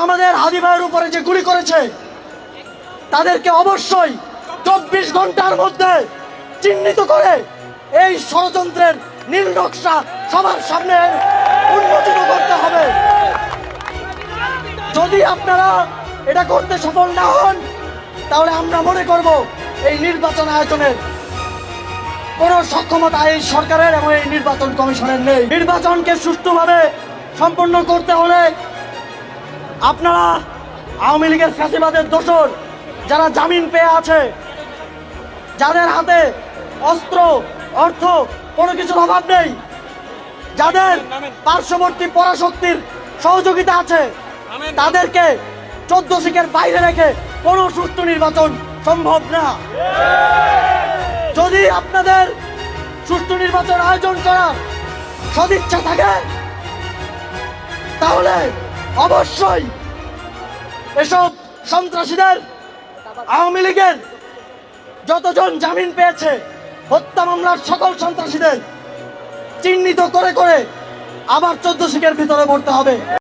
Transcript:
আমাদের হাদি ভাইয়ের উপরে যে গুলি করেছে তাদেরকে অবশ্যই 24 ঘন্টার মধ্যে চিহ্নিত করে এই ষড়যন্ত্রের নীল নকশা সবার সামনে উন্মোচিত করতে হবে। যদি আপনারা এটা করতে সফল না হন তাহলে আমরা মনে করব এই নির্বাচন আয়োজনের কোনো সক্ষমতা এই সরকারের এবং এই নির্বাচন কমিশনের নেই। নির্বাচনকে সুষ্ঠুভাবে সম্পন্ন করতে হলে আপনারা আওয়ামী লীগের ফ্যাসিবাদের দোসর যারা জামিন পেয়ে আছে, যাদের হাতে অস্ত্র অর্থ কোনো কিছুর অভাব নেই, যাদের পার্শ্ববর্তী পরাশক্তির সহযোগিতা আছে, তাদেরকে 14 সিটের বাইরে রেখে কোনো সুষ্ঠু নির্বাচন সম্ভব না। যদি আপনাদের সুষ্ঠু নির্বাচন আয়োজন করার সদিচ্ছা থাকে তাহলে অবশ্যই এসব সন্ত্রাসীদের, আওয়ামী লীগের যতজন জামিন পেয়েছে হত্যা মামলার সকল সন্ত্রাসীদের চিহ্নিত করে করে আবার 14 সিটের ভিতরে ভরতে হবে।